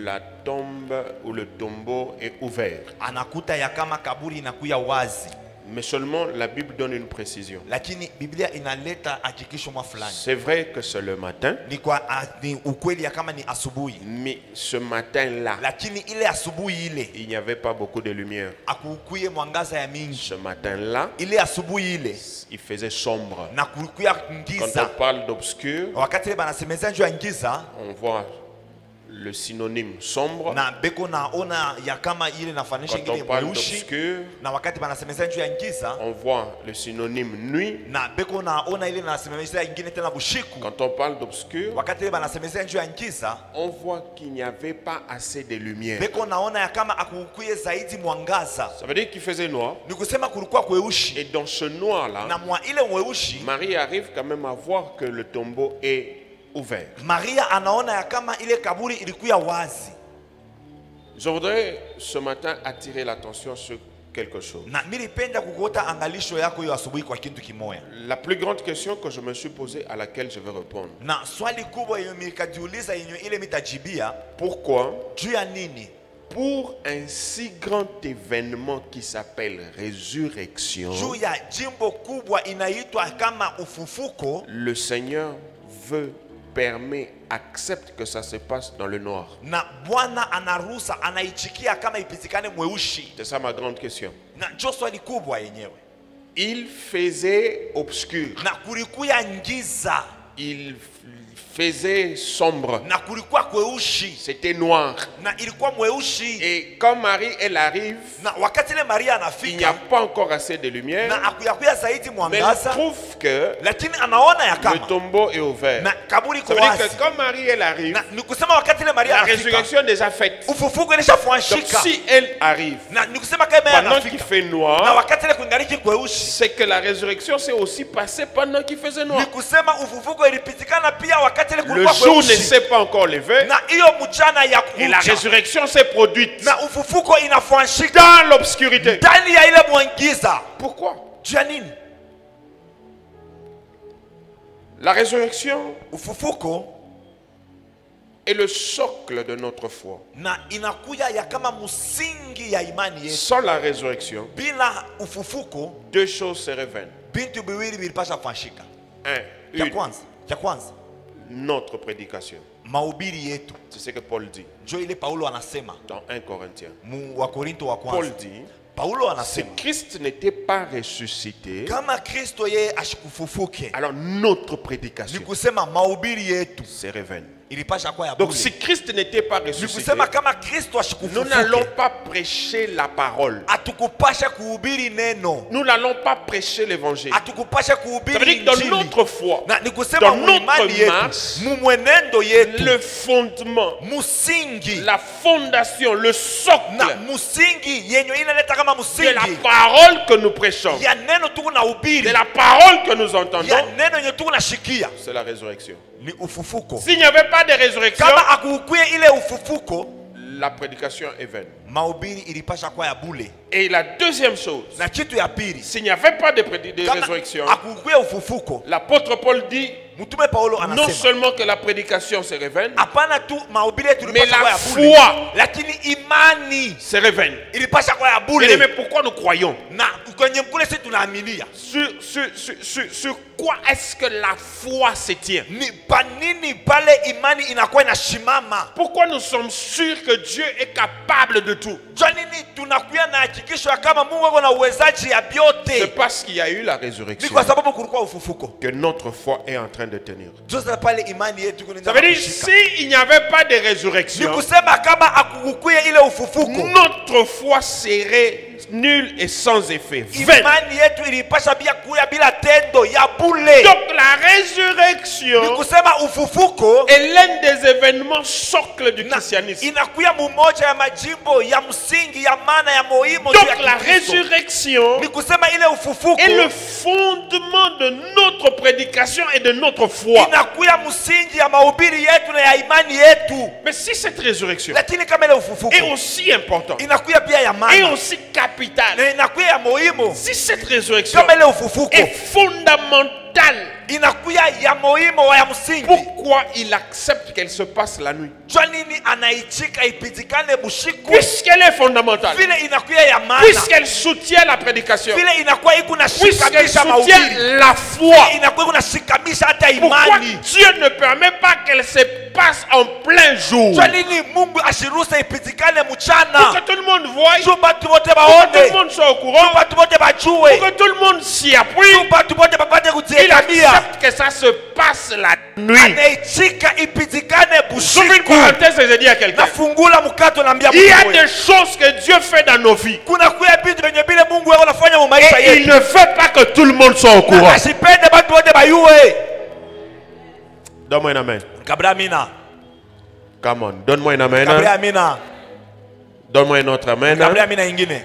la tombe ou le tombeau est ouvert. anakuta ya kama kaburi inakuya wazi. Mais seulement la Bible donne une précision. Lakini Biblia inaleta hakikisho mwa fulani. C'est vrai que c'est le matin. Ni ukweli ya kama ni asubuhi. Mais ce matin-là, Lakini ile asubuhi ile il n'y avait pas beaucoup de lumière. akukuye mwangaza ya mingi. Ce matin-là, Ile asubuhi ile il faisait sombre. na kukuya Quand ngiza. on parle d'obscur, Wakati ile banasemeza njoo ya ngiza on voit le synonyme sombre. na beko naona ya kama ile nafanisha Quand on ingine parle mweushi. d'obscur, Na wakati banasemeza njoo ya ngiza on voit le synonyme nuit. na beko naona ile nasemeza ingine tena bushiku. Quand on parle d'obscur, Wakati ile banasemeza njoo ya ngiza on voit qu'il n'y avait pas assez de lumière. beko naona ya kama akukuye zaidi mwangaza. Ça veut dire qu'il faisait noir. Ni kusema kulikuwa kweushi. Et dans ce noir-là, Na mwa ile mweushi Marie arrive quand même à voir que le tombeau est ouvert. Maria anaona ya kama ile kaburi ilikuwa wazi. Je voudrais ce matin attirer l'attention sur quelque chose. Na nilipenda kukuota angalisho yako hiyo asubuhi kwa kitu kimoya. La plus grande question que je me suis posée, à laquelle je vais répondre. Na swali kubwa yenye nikajiuliza yenye ile mitajibia Pourquoi, juu ya nini? pour un si grand événement qui s'appelle résurrection, Juu ya jimbo kubwa inaitwa kama ufufuko, le Seigneur veut, permet, accepte que ça se passe dans le noir? na Bwana anaruhusa anaichikia kama ipitikane mweushi. C'est ça ma grande question. Na njo swali kubwa yenyewe. Il faisait obscur, Na kulikuya ngiza, il faisait sombre, na kulikuwa kweushi, c'était noir. na ilikuwa mweushi. Et quand Marie, elle arrive, Na wakati ile Maria il n'y a anafika pas encore assez de lumière, na akuyakuya zaidi mais mwangaza, elle trouve que lakini anaona ya le kama tombeau est ouvert. na kaburi Ça iko veut dire wazi. que quand Marie, elle arrive, Na ni kusema wakati ile Maria la anafika résurrection est déjà faite. ufufuko Donc ilishafuanshika. si elle arrive, Na ni kusema kama yeye pendant qu'il anafika fait na noir, wakati ile kungaliki kweushi, c'est que la résurrection s'est aussi passée pendant qu'il faisait noir. ni kusema ufufuko ilipitikana pia wakati ile Le kulikuwa jour ne kweushi. s'est pas encore levé Na hiyo mchana ya et la kucha résurrection s'est produite na ufufuko inafuanshika dans l'obscurité. ndani ya ile mwangiza. Pourquoi? Juu ya nini? La résurrection Ufufuko est le socle de notre foi. na inakuja ya kama msingi ya imani yetu. Sans la résurrection, Bila ufufuko deux choses se révèlent. bintu biwili vilipasha kufanshika. Un, Cha kwanza notre prédication. mahubiri yetu. C'est ce que Paul dit Ndio ile Paulo anasema dans 1 Corinthiens. mu wa Korinto wa Paul kwanza. dit, Paulo si anasema Christ n'était pas ressuscité, kama Kristo yeye ashikufufuke, alors notre ni prédication kusema mahubiri yetu se révèle. ilipasha kuwa ya Donc bure. si Christ n'était pas Ni ressuscité, kusema kama Kristo nous n'allons ashikufufuke, pas prêcher la parole. atukupasha kuhubiri neno, Nous n'allons pas prêcher l'évangile. atukupasha Ça veut kuhubiri dire que dans injili. notre foi, Na ni kusema dans mu notre imani yetu, marche, mu mwenendo yetu, le fondement, musingi la fondation, le socle na musingi yenye inaleta kama de la musingi parole que nous prêchons, ya neno tuko na de ubiri, la parole que nous ya entendons, neno yenye tuko na shikia c'est la résurrection. ni ufufuko. S'il n'y avait pas de résurrection, Kama akukuye ile ufufuko, la prédication est vaine. mahubiri ilipasha kuwa ya bule. Et la deuxième chose, Na kitu ya pili, s'il n'y avait pas de kama résurrection, akukuye ufufuko, l'apôtre Paul dit mtume Paulo non anasema seulement que la prédication se révèle, hapana tu mahubiri yetu mais ilipasha kuwa la ya bule, foi lakini imani se révèle. ilipasha kuwa ya Mais bule. pourquoi nous croyons? Na kwenye mkule sisi tunaaminia Sur quoi est-ce que la foi se tient? ni panini pale imani inakuwa inashimama. Pourquoi nous sommes sûrs que Dieu est capable de tout? Jua nini tunakuya na hakikisho ya kama Mungu ako na uwezaji ya C'est vyote? parce qu'il y a eu la Ni résurrection kwa sababu kulikuwa ufufuko. que notre foi est en train de tenir. Ndio sasa pale imani yetu Ça kunaanza veut dire kushika. s'il n'y avait pas de Ni résurrection, kusema kama akukuye ile ufufuko, notre foi serait nulle et sans effet, vaine. imani yetu ilipasha pia kuya bila tendo ya bule. Donc la Ni résurrection kusema ufufuko est l'un des événements socles du na christianisme. inakuya mumoja ya majimbo ya msingi ya maana ya muhimu Donc ya la Kikristo. résurrection Ni kusema ile ufufuko est le fondement de notre prédication et de notre foi. inakuya msingi ya mahubiri yetu na ya imani yetu. Mais si cette résurrection Lakini kama ile ufufuko est aussi importante inakuya pia ya et maana aussi capitale, na inakuya ya muhimu, si cette résurrection kama ile ufufuko est fondamentale inakuya ya muhimu wa ya msingi. Pourquoi il accepte qu'elle se passe la nuit? Jua nini anaichika ipitikane bushiku? Puisqu'elle est fondamentale. Vile inakuya ya maana. Puisqu'elle soutient la prédication. Vile inakuwa iko na Puisqu'elle shikamisha soutient mahubiri. la foi. Inakuwa iko na shikamisha hata Pourquoi imani. Dieu ne permet pas qu'elle se passe en plein jour? Jua nini Mungu ashiruhusa ipitikane Pour mchana? que tout le monde voie. Jua batu bote Pour que tout le baone. monde soit au Jua courant. batu bote bajue. Pour que tout le monde s'y appuie. Jua batu bote bapate Il kujiekamia. accepte que ça se passe la nuit. Anaichika ipitikane J'ouvre une bushiku. parenthèse et je dis à quelqu'un. Nafungula mkato naambia Il y a mtu. des choses que Dieu fait dans nos vies. Kuna kuya vitu venye vile Mungu yako anafanya mu maisha Et il yetu. ne veut pas que tout le monde soit au courant. Asipende batu wote bayue. Donne-moi un amen. Kabla amina. Come on. Donne-moi un amen. Kabla amina. Donne-moi un autre amen. Kabla amina ingine.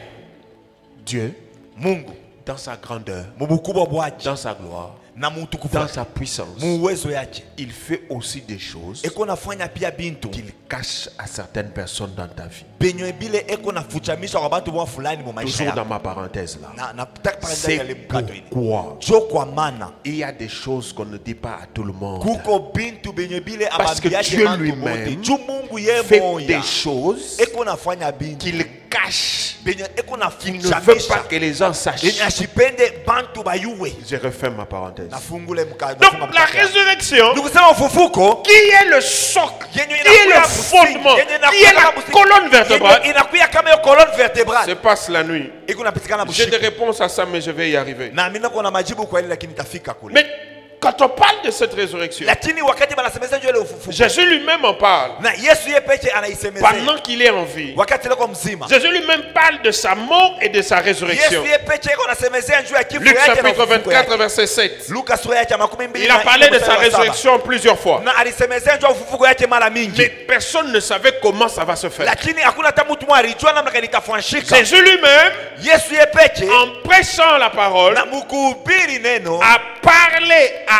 Dieu, Mungu dans sa grandeur, mubukubwa bwake dans sa gloire, na mutukufu dans sa puissance, mu uwezo yake il fait aussi des choses eko nafanya pia bintu qu'il cache à certaines personnes dans ta vie. benyo bile eko nafuchamisha kwa batu wa fulani mu maisha Toujours dans yako. ma parenthèse là. Na nataka parenda C'est yale mkato ile. pourquoi Jo kwa maana il y a des choses qu'on ne dit pas à tout le monde. kuko bintu benyo bile Parce que abambiaje Dieu bantu lui-même bote. Ju Mungu ye fait moya. des choses Eko nafanya bintu qu'il cache. benyo eko Il ne veut pas nafuchamisha. que les gens sachent. Yenye asipende bantu bayue. Je referme ma parenthèse. Nafungule mkato. Donc la résurrection, Ndugu sema ufufuko qui est le socle, qui yenye est le inakuya fondement, msingi, yenye qui est la inakuya colonne vertébrale, yenye inakuya kama hiyo colonne vertébrale. se passe la nuit. Iko napitikana J'ai des bushiku. réponses à ça, mais je vais y arriver. Na mimi niko na majibu kwa ile lakini tafika kule. Mais quand on parle de cette résurrection, Lakini wakati banasemeza njoo ile ufufuko. Jésus lui-même en parle Na Yesu yeye pekee anaisemezea. pendant qu'il est en vie. Wakati leko mzima. Jésus lui-même parle de sa mort et de sa résurrection. Yesu yeye pekee iko nasemezea njoo ya kifo Luc yake na chapitre ufufuko 24, yake. verset 7. Luka sura yake ya 12. Il a parlé de sa résurrection plusieurs fois. Na alisemezea njoo ufufuko yake mara Mais mingi. personne ne savait comment ça va se faire. Lakini hakuna hata mtu mmoja alijua namna gani itafanyika. Jésus lui-même, Yesu yeye pekee en prêchant la parole, na mkuhubiri neno a parlé, a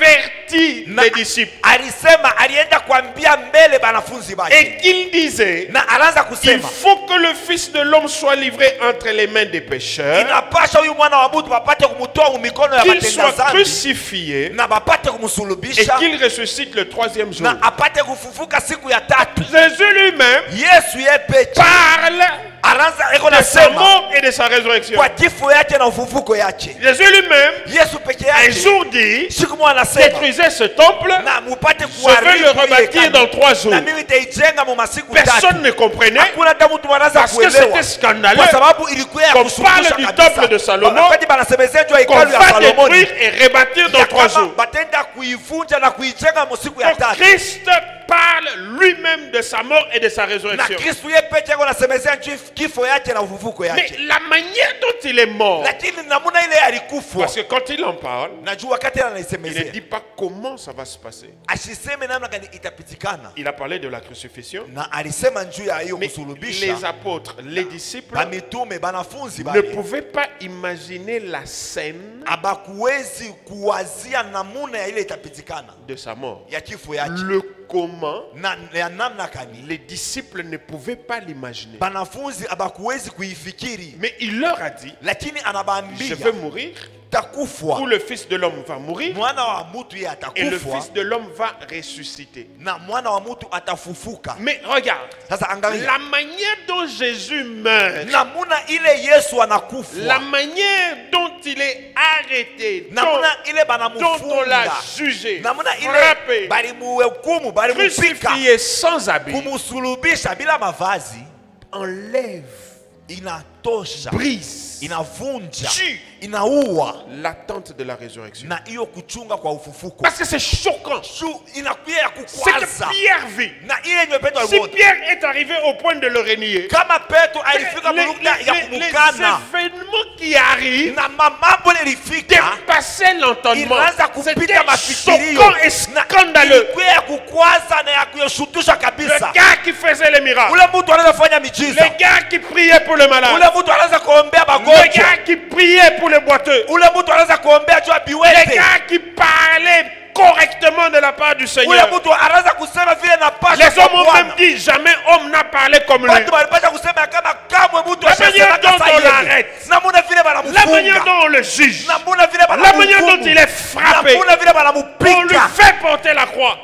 averti les disciples. Alisema alienda kuambia mbele banafunzi bake. Et qu'il disait, Na anaanza il kusema faut que le Fils de l'homme soit livré entre les mains des pécheurs, inapasha huyu mwana wa mtu bapate kumtoa mu mikono ya qu'il watenda soit dhambi crucifié na bapate et kumsulubisha qu'il ressuscite le troisième jour. na apate kufufuka siku ya tatu. Jésus lui-même Yesu yeye pekee parle anaanza eko de sa nasema mort et de sa résurrection. kwa kifo yake na ufufuko yake. Jésus lui-même, Yesu pekee un yake jour dit, siku moja anasema détruisez ce temple, na mupate je vais le rebâtir dans 3 jours. na mimi nitaijenga mu masiku tatu. Personne ne comprenait Hakuna hata mtu anaanza parce que kuelewa. c'était scandaleux Kwa sababu ilikuwa ya qu'on kushukisha parle du kabisa. temple de Salomon, Wakati banasemezea juu ya qu'on hekalu ya va Salomoni détruire et rebâtir dans ya 3 kama jours. batenda kuivunja na kuijenga mu siku ya Donc tatu. Christ parle lui-même de sa mort et de sa Na résurrection. Kristo yeye pekee yako anasemezea juu kifo yake na ufufuko Mais yake. la manière dont il est mort, Lakini namna ile alikufa. parce que quand il en parle, Najua wakati il ne anaisemezea dit pas comment ça va se passer. asiseme namna gani itapitikana. Il a parlé de la crucifixion, Na alisema juu ya hiyo mais kusulubisha. les apôtres, les disciples Bamitume banafunzi ne bale pouvaient pas imaginer la scène abakuwezi kuwazia namuna ya ile itapitikana de sa mort. ya kifo yake. Le comment, Na ya namna kani les disciples ne pouvaient pas l'imaginer. banafunzi abakuwezi kuifikiri, Mais il leur a dit, lakini je anabaambia veux mourir, takufwa ou le Fils de l'homme va mourir, mwana wa mutu ye et le atakufwa Fils de l'homme va ressusciter. na mwana wa mutu atafufuka. Mais regarde, Sasa angalia la manière dont Jésus meurt, namuna ile Yesu la anakufa, manière dont il est arrêté, namuna ile dont on l'a banamufunga, jugé, namuna ile frappé, balimuhukumu, balimupika, crucifié sans habit, kumusulubisha bila mavazi, enlève, inatosha, brise, inavunja, tue inaua l'attente de la résurrection. na hiyo kuchunga kwa ufufuko. Parce que c'est choquant. Inakuya ya C'est kukwaza que Pierre vit. na ile yenye Petro Si aliona. Pierre est arrivé au point de le renier, Kama Petro alifika mulukta ya les kumukana événements qui arrivent na mambo ilifika dépassaient l'entendement. inaanza C'était kupita mafikirio choquant et scandaleux. ilikuwa ya kukwaza na ya kuyoshutusha Le kabisa. gars qui faisait les miracles, Ule mtu anaweza fanya miujiza, le gars qui priait pour le malade, ule mtu anaweza kuombea le magonjwa, gars qui priait pour les boiteux, ule mtu anaweza kuombea juu ya le biwete, gars qui parlait correctement de la part du ule Seigneur. mtu anaweza kusema vile na pasha Les kwa hommes ont même Bwana. dit, jamais homme n'a parlé comme lui. Watu walipata kusema kama kamwe mtu La manière ashasemaka dont on sahihi. l'arrête, namuna vile la manière dont on le juge, namuna vile la manière dont il est frappé, namuna vile on lui fait porter la croix.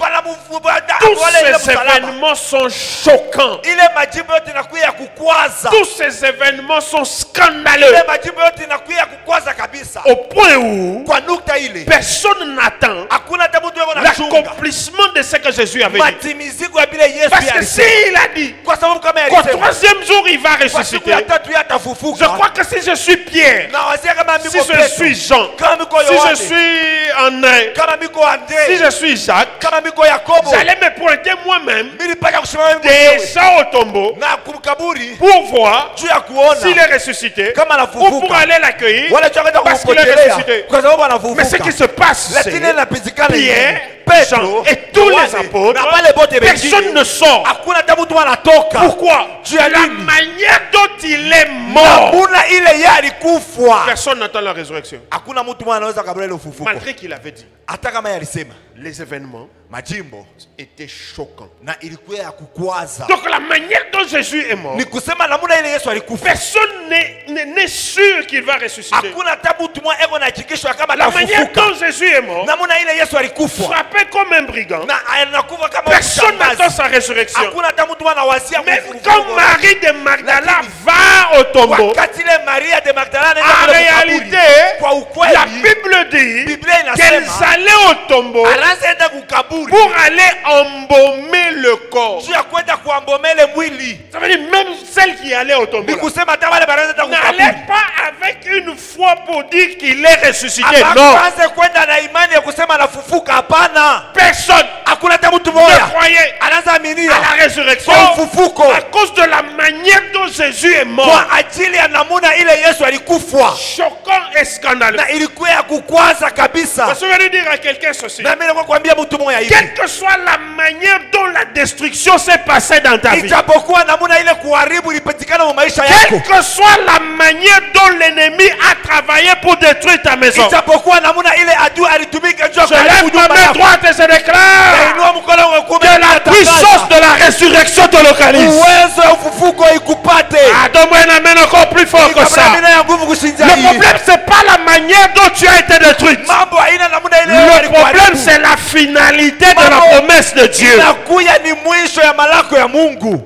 Tous ces événements sont choquants. ile majimbo yote inakuya kukwaza, Tous ces événements sont scandaleux. ile majimbo yote inakuya kukwaza kabisa, Au point où kwa nukta ile personne n'attend hakuna hata mtu yuko na chunga l'accomplissement de ce que Jésus avait dit. matimiziko ya bile Yesu Parce que alisema, s'il a dit kwa sababu kama qu'au alisema troisième jour il va kwa siku ressusciter, ya tatu je atafufuka, crois que si je suis Pierre, na wazia kama si miko je Petro, suis Jean, kama miko si je Yohane, suis André, kama miko si Andre, je suis Jacques, kama miko Yakobo, j'allais me pointer moi-même mimi paka kusimama mimi mwenyewe déjà au tombeau na kumkaburi pour voir juu ya kuona s'il est ressuscité kama ou anafufuka, pour aller l'accueillir wala tukaenda parce qu'il est kumpotelea ressuscité. kwa sababu Mais ce qui anafufuka. se passe, Lakini c'est inapizikana Pierre, Petro Jean et tous les Yohane, apôtres, na wale bote personne wengine, ne sort. hakuna hata mtu anatoka. Pourquoi? Juu ya La nini? manière dont il est mort. Hakuna ile yeye alikufa, Personne n'attend la résurrection. hakuna mtu anaweza kabla ile ufufuko, Malgré qu'il avait dit, hata kama yeye alisema les événements majimbo étaient choquants. na ilikuwa ya kukwaza. Donc la manière dont Jésus est mort, Ni kusema namna ile Yesu alikufa, personne n'est sûr qu'il va ressusciter. hakuna hata mtu mmoja eko na hakikisho kama La manière atafufuka. dont Jésus est mort, Namna ile Yesu alikufa frappé comme un brigand, na anakufa kama personne n'attend mshambazi. sa résurrection. Hakuna hata mtu anawazia Mais kufufuka. quand Marie de Magdala va au tombeau, Wakati ile Maria de Magdalene en réalité, kwa la ukweli Bible dit Biblia qu'elles inasema allaient au tombeau anaanza enda kukaburi pour aller embaumer le corps. juu ya kwenda kuambomele mwili. Ça veut dire même celles qui allaient au tombeau Ni là, kusema hata wale banaanza enda n'allait kukaburi pas avec une foi pour dire qu'il est ressuscité. Non. akaanza kwenda na imani ya kusema anafufuka. Hapana, Personne hakuna hata mtu ne mmoja croyait anaanza aminia à la résurrection kwa ufufuko à cause de la manière dont Jésus est mort. kwa ajili ya namuna ile Yesu alikufa, Choquant et scandaleux. na ilikuwa ya kukwaza kabisa. Parce que je vais dire à quelqu'un ceci. Na mimi nakuwa kuambia mtu mmoja hivi, Quelle que soit la manière dont la destruction s'est passée dans ta vie, ijapokuwa namuna ile kuharibu ilipatikana mu maisha quelle yako, que soit la manière dont l'ennemi a travaillé pour détruire ta maison, ijapokuwa namuna ile adui alitumika juu ya je lève kuharibu ma nyumba main yako, droite et je déclare nainua mkono wangu kuume, que la puissance de la résurrection te localise. uwezo wa ufufuko ikupate. Ah, donne-moi un amen encore plus fort que ça. Ikamna ya nguvu kushinda Le hii. problème, c'est pas la manière dont tu as été détruite. Mambo haina namuna ile Le problème, c'est la finalité de la promesse de Dieu. inakuya ni mwisho ya malako ya Mungu.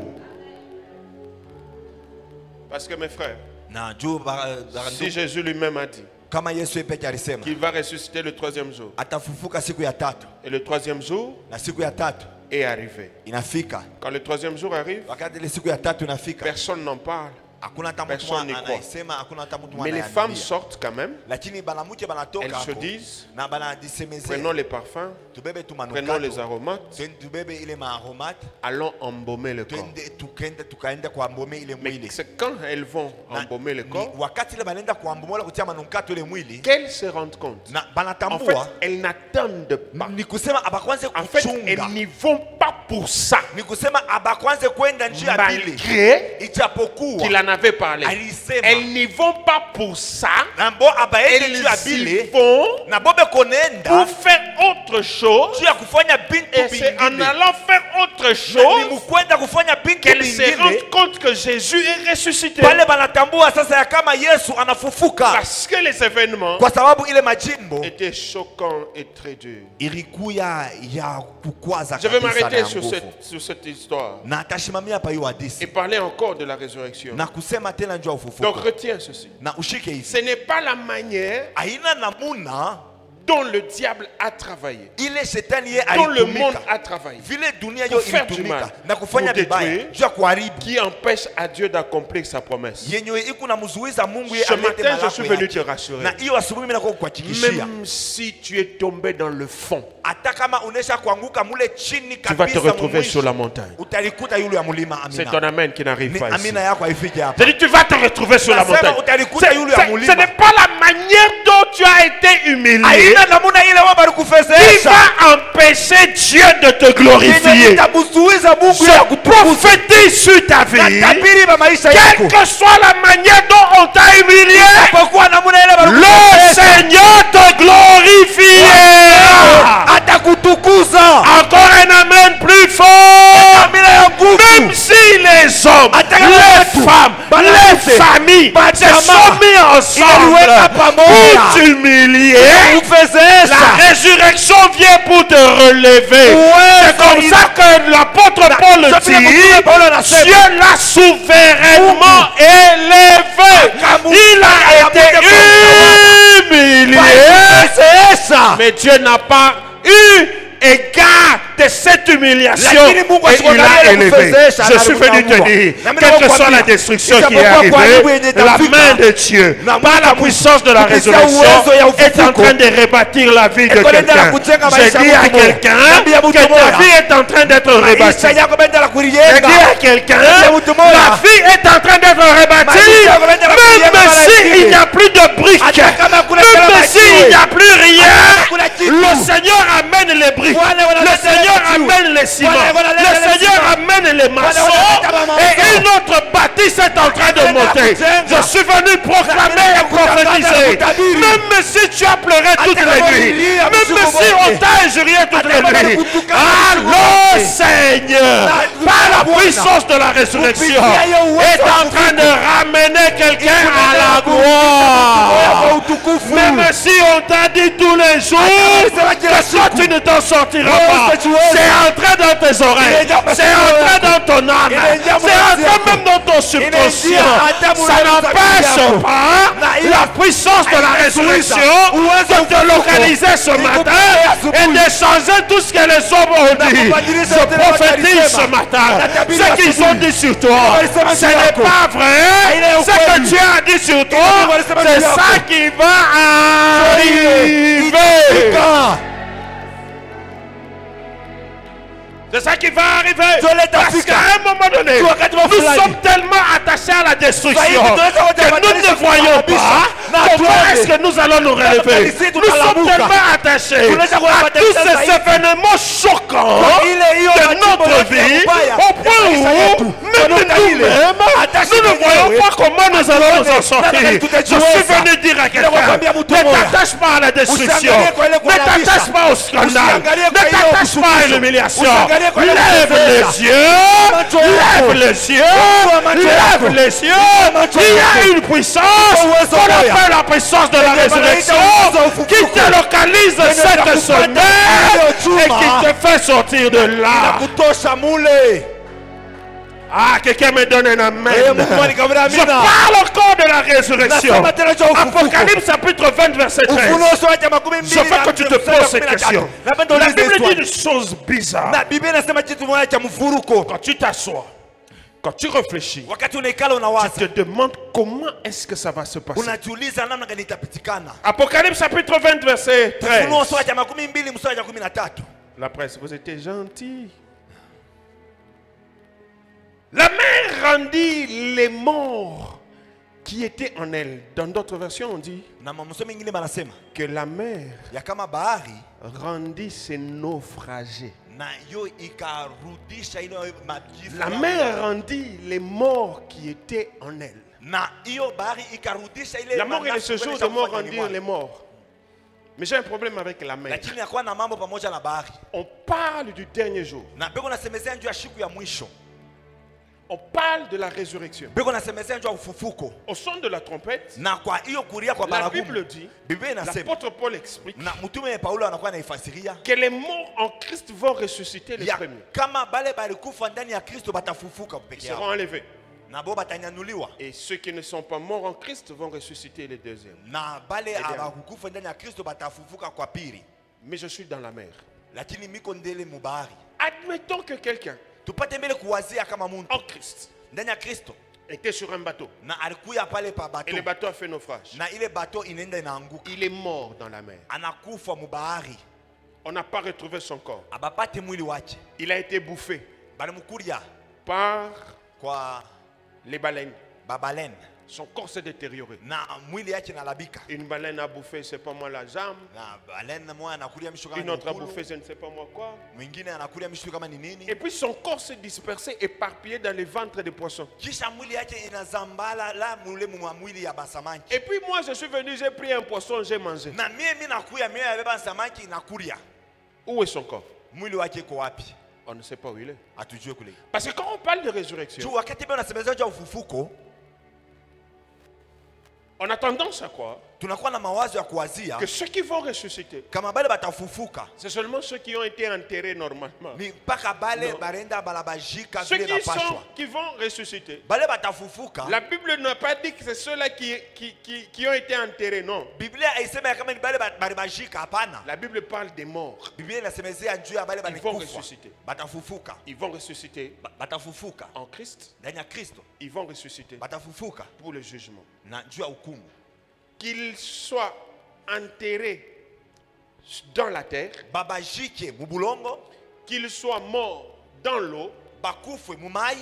Parce que mes frères, Na juu si Jésus lui-même a dit kama Yesu peke alisema qu'il va ressusciter le troisième jour, atafufuka siku ya tatu, et le troisième jour na siku ya tatu est arrivé. inafika, Quand le troisième jour arrive, wakati ile siku ya tatu inafika, personne n'en parle. hakuna hata mtu Personne n'y croit. anayesema, hakuna hata mtu Mais les anayeambia. femmes sortent quand même. Lakini banamuke banatoka Elles se hapo disent, na banajisemezea, prenons les parfums, tubebe tu prenons manukato, les aromates, tubebe ile maaromate, allons embaumer le corps. twende tukaenda kuambome ile Mais mwili. c'est quand elles vont Na- embaumer le ni corps wakati ile banaenda kuambomola kutia manukato ile mwili, qu'elles se rendent compte. na En fait, banatambua elles n'attendent pas. ni kusema abakwanze En fait, elles kuchunga, n'y vont pas pour ça. ni kusema abakwanze kwenda njia bili, Malgré ijapokuwa qu'il en avait parlé. alisema Elles n'y vont pas pour ça. na mbo abaende Elles njia y bile vont na bobe konenda pour faire autre chose. juu ya kufanya bintu Et c'est en bingine, allant faire autre na ni chose mukwenda kufanya bintu qu'elles se bingine rendent compte que Jésus est ressuscité. pale banatambua sasa ya kama Yesu anafufuka, Parce que les événements kwa sababu ile majimbo étaient choquants et très durs. ilikuwa ya kukwaza Je vais kabisa na m'arrêter ya sur nguvu. sur cette histoire Na atashimamia hapa hiyo et hadithi parler encore de la résurrection. na kusema tena njoo Donc ufufuko, retiens ceci. na ushike hivi, Ce n'est pas la manière aina namuna dont le diable a travaillé, ile shetani ye dont le monde alitumika, a travaillé, vile dunia pour yo faire du ilitumika mal, na kufanya pour vibaya détruire, juu ya kuharibu, qui empêche à Dieu d'accomplir sa promesse. yenyewe iko na mzuiza Mungu ye Ce alete matin, je malako suis venu yake. te rassurer. Na hiyo asubuhi mimi nakuwa kuhakikishia, Même si tu es tombé dans le fond, hata kama unesha kuanguka mule chini tu vas te kabisa retrouver sur la mumwisho, montagne. utalikuta yule ya mulima. C'est Amina, ton amen qui n'arrive Ni pas ici. amina yako haifiki hapa. C'est-à-dire tu vas te retrouver sur la Nasema montagne. utalikuta yule ya Ce mulima. n'est pas la manière dont tu as été humilié Aina namuna ile wao qui balikufezesha va empêcher Dieu de te yenye glorifier. itabuzuiza Mungu ya Je kutukuza. prophétise sur ta vie. Natabiri ba maisha yako, Quelle que soit la manière dont on t'a humilié, kwa namuna ile le balikufezesha Seigneur te glorifiera. atakutukuza. Encore un amen plus fort. Amina ya nguvu. Même si les hommes, les femmes, les familles se sont mis ensemble pour t'humilier. La résurrection vient pour te relever. C'est comme ça que l'apôtre Paul dit, Dieu l'a souverainement élevé. Il a été humilié. Mais Dieu n'a pas eu égard de cette humiliation et il l'a élevé. Je suis venu te dire, quelle que soit la destruction qui est arrivée, la main de Dieu, par la puissance de la résurrection, est en train de rebâtir la vie de quelqu'un. Je dis à quelqu'un que ta vie est en train d'être rebâtie. Je dis à quelqu'un, la vie est en train d'être rebâtie, même s'il n'y a plus de briques, même s'il n'y a plus rien, le Seigneur amène les briques. Le Seigneur amène les ciments. Le Seigneur amène les maçons. Et une autre bâtisse est en train de monter. Je suis venu proclamer et prophétiser. Même si tu as pleuré toutes les nuits, même si on t'a injurié toutes les nuits, alors Seigneur, par la puissance de la résurrection, est en train de ramener quelqu'un à la gloire. Même si on t'a dit tous les jours que toi tu ne t'en sortiras pas, c'est entré dans tes oreilles, c'est entré dans ton âme, c'est entré même dans ton subconscient. Ça n'empêche pas la puissance de la résurrection de te localiser ce matin et de changer tout ce que les hommes ont dit. Je prophétise ce matin, ce qu'ils ont dit sur toi, ce n'est pas vrai. Ce que tu as dit sur toi, c'est ça qui va arriver. C'est ça qui va arriver. Parce qu'à un moment donné, nous sommes tellement attachés à la destruction que nous ne voyons pas comment est-ce que nous allons nous relever. Nous sommes tellement attachés à tous ces événements choquants de notre vie au point où même nous-mêmes, nous ne voyons pas comment nous allons nous en sortir. Je suis venu dire à quelqu'un, ne t'attache pas à la destruction, ne t'attache pas au scandale, ne t'attache pas à l'humiliation. Lève les yeux, lève les yeux, lève les yeux. Il y a une puissance qu'on appelle la puissance de la résurrection qui te localise cette semaine et qui te fait sortir de là. Ah, quelqu'un me donne un amen. Je parle encore de la résurrection. Apocalypse chapitre 20 verset 13. Je veux que tu te poses cette question. La Bible dit une chose bizarre. Quand tu t'assois, quand tu réfléchis, tu te demandes comment est-ce que ça va se passer. Apocalypse chapitre 20 verset 13. La presse, vous étiez gentil. La mer rendit les morts qui étaient en elle. Dans d'autres versions, on dit que la mer rendit ses naufragés. La mer rendit les morts qui étaient en elle. La mort et le séjour de mort rendirent les morts. Mais j'ai un problème avec la mer. On parle du dernier jour. On parle de la résurrection. Au son de la trompette, la Bible dit, l'apôtre Paul explique que les morts en Christ vont ressusciter les premiers. Ils seront enlevés. Et ceux qui ne sont pas morts en Christ vont ressusciter les deuxièmes. Mais je suis dans la mer. Admettons que quelqu'un en Christ était sur un bateau et le bateau a fait naufrage. Il est mort dans la mer. On n'a pas retrouvé son corps. Il a été bouffé par les baleines. Son corps s'est détérioré. Une baleine a bouffé, c'est pas moi, la jambe. Une autre a bouffé, je ne sais pas moi quoi. Et puis son corps s'est dispersé, éparpillé dans les ventres des poissons. Et puis moi, je suis venu, j'ai pris un poisson, j'ai mangé. Où est son corps? On ne sait pas où il est. Hatujue kule. Parce que quand on parle de résurrection, Juu wakati bwana anasemezwa juu ya ufufuko, on a tendance à croire tunakuwa na mawazo ya kuwazia que ceux qui vont ressusciter, kama bale batafufuka c'est seulement ceux qui ont été enterrés normalement. ni mpaka bale barenda balabajika Ceux vile bapashwa. qui vont ressusciter, Bale batafufuka. la Bible n'a pas dit que c'est ceux-là qui ont été enterrés, non. Biblia haisema kama ni bale balibajika, hapana. La Bible parle des morts. Biblia inasemezea juu ya bale Ils vont balikufa. ressusciter. Batafufuka. Ils vont ressusciter Batafufuka. en Christ. Ndani ya Kristo. Ils vont ressusciter Batafufuka pour le jugement. na juu ya hukumu. Qu'ils soient enterrés dans la terre, Babajike mubulongo, qu'ils soient morts dans l'eau, bakufwe mumai,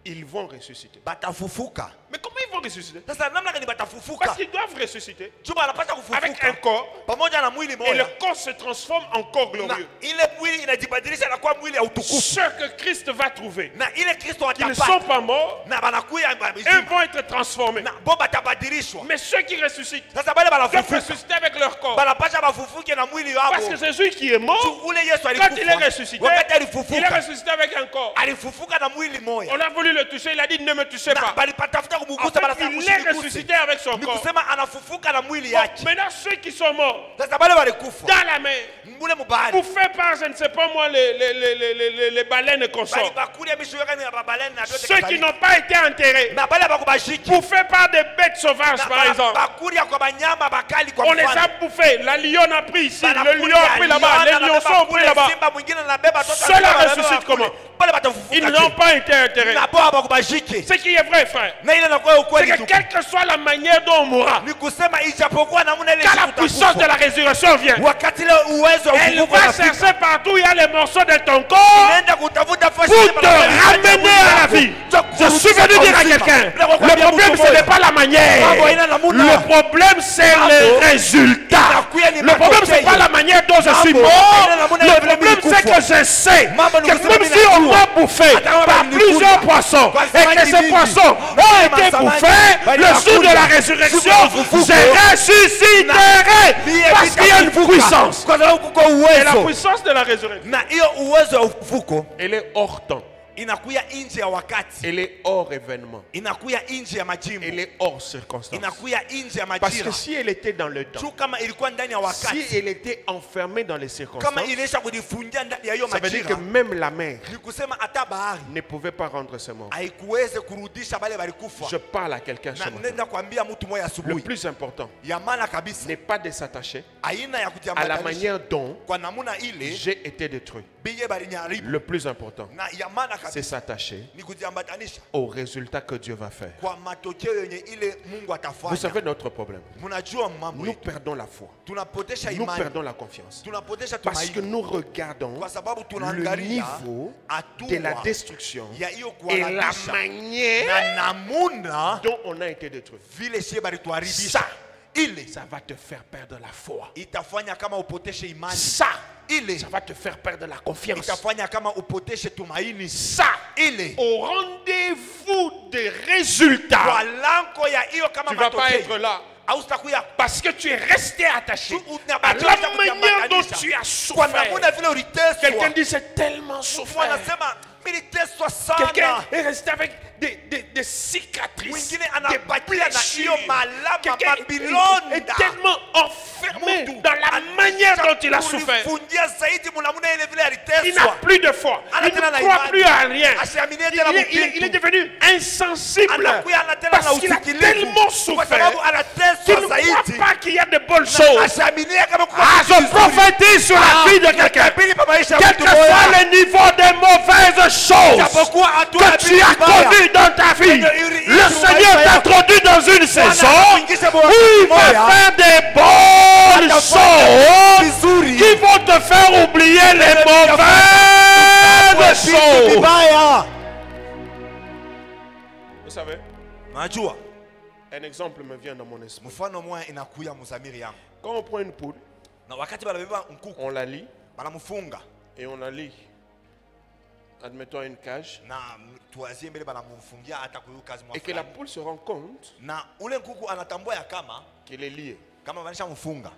ils vont ressusciter. batafufuka. Mais comment ils vont ressusciter? Sasa namna gani batafufuka? Parce qu'ils doivent ressusciter Juba anapata avec un kufufuka corps pamoja na mwili et moja. le corps se transforme en corps Na glorieux. ile mwili inajibadilisha na kuwa mwili ya utukufu. Ceux que Christ va trouver, Na ile Kristo qui ne sont watapata pas morts, na banakuya eux vont être transformés. na bo batabadilishwa. Mais ceux qui ressuscitent Sasa bale doivent banafufuka ressusciter avec leur corps. banapasha bafufuke na mwili Parce que wao. Jésus qui est mort, Ule Yesu quand il est alikufa ressuscité, wakati il est alifufuka ressuscité avec un corps. alifufuka na mwili moja. On a voulu le toucher, il a dit ne me touchez Na pas. balipatafuta En kumugusa fait, banasema il est ressuscité mshikuse. avec son Ni corps. kusema anafufuka na mwili Bon, yake. maintenant, ceux qui sont morts Sasa bale balikufa dans la mer, mule mubali bouffés par, je ne sais pas moi, les baleines consorts. balibakulia mishoyaka ni babalene na vyote Ceux qui n'ont pas été enterrés, na bale bakubashiki bouffés par des bêtes sauvages, par exemple. bakulia kwa banyama bakali kwa On les a mfano. bouffés. La lionne a pris ici, le Banakulia lion a pris là-bas, liona, les lionceaux ont pris kule, là-bas. simba mwingine anabeba toto, Ceux-là anabeba, ressuscitent anabeba comment? kule. Bale batafufuka Ils tu. n'ont pas été enterrés. Na bo bakubashiki Ce qui est vrai, frère, na ile inakuwa c'est ukweli que tu. quelle que soit la manière dont on mourra, Ni kusema ijapokuwa namna ile quand la puissance de la résurrection vient, wakati ile uwezo wa elle ufufuko va unafika, chercher partout où il y a les morceaux de ton corps inaenda kutafuta fasi pour te ramener à la vie. Je suis venu dire à quelqu'un, le problème ce n'est pas la manière. Le problème c'est le résultat. Le problème c'est pas la manière dont je suis mort. Le problème c'est que je sais que même si on m'a bouffé par plusieurs poissons et que ces poissons ont été bouffés, le jour de la résurrection, je ressusciterai parce qu'il y a une puissance. kwa sababu kuko Et la uwezo puissance de la résurrection, na hiyo uwezo wa ufufuko elle est hors temps. inakuya nje ya wakati, Elle est hors événement. inakuya nje ya majimbo, Elle est hors circonstance. inakuya nje ya Parce majira. que si elle était dans le temps, Tu kama ilikuwa ndani ya si wakati, elle était enfermée dans les circonstances, kama inaisha kujifungia ndani ya hiyo ça veut dire que majira, même la mer ni kusema hata bahari ne pouvait pas rendre ses morts. haikuweze kurudisha bale balikufa. Je parle à quelqu'un ce Na matin. nenda kuambia mtu moja Le asubuhi, plus important ya maana kabisa, n'est pas de s'attacher aina ya à la kujiambatanisha manière dont kwa namuna ile j'ai été détruit. biye balinyaribu, Le plus important, na ya maana c'est kabisa s'attacher ni kujiambatanisha au résultat que Dieu va faire. kwa matokeo yenye ile Mungu Vous atafanya. savez notre problème. Mnajua mambo Nous yetu, perdons la foi. tunapotesha Nous imani, perdons la confiance. tunapotesha Parce que tumaini nous regardons kwa sababu le tunaangalia niveau de la hatua destruction ya hiyo et la kuhalalisha manière na namuna dont on a été détruit. vile sie balituharibisha. Ça, Ile ça va te faire perdre la foi. itafanya kama upoteshe imani, Ça, ile ça va te faire perdre la confiance. itafanya kama upoteshe tumaini, Ça, ile au rendez-vous des résultats, kwa lango ya hiyo kama tu ne vas pas être matokeo là. hautakuya Parce que tu es resté attaché Tu à la unabakiwa manière dont kujambatanisha. tu as kwa souffert. namuna vile uliteswa. Quelqu'un dit c'est tellement Mtu souffert. anasema niliteswa Quelqu'un sana, est resté avec des cicatrices, mwingine des anabakia na hiyo blessures. malama Quelqu'un est mabilonda. tellement enfermé Mtu dans la manière dont il a souffert. kulifungia zaidi mnamuna ile vile Il n'a aliteswa, plus de foi. Il Anatena na ne croit imani. plus à rien. asiaminie Il tena est mupintu, devenu insensible anakuya anatena na parce qu'il a usikilivu tellement kwa souffert sababu qu'il anateswa ne croit zaidi, pas qu'il y a de bonnes choses. asiaminie kama kuko Ah, kitu je kizuri. prophétise sur la vie de quelqu'un. Natabiri pa maisha ya Quel mtu que soit moja, le niveau des mauvaises choses japokuwa hatua que tu as vibaya, connues dans ta vie, le Seigneur t'introduit dans une saison où il va faire des bonnes choses vizuri qui vont te faire oublier les mauvaises vitu choses. vibaya. Vous savez, Najua un exemple me vient dans mon esprit. mfano moja inakuya muzamiri yangu, Quand on prend une poule, na wakati banabeba nkuku on la lie banamfunga et on la lie, admettons, à une cage, na tuazie mbele banamfungia hata kuyu kazi et que la mwafulani, poule se rend compte na ule nkuku anatambua ya kama qu'elle est liée. kama banisha mfunga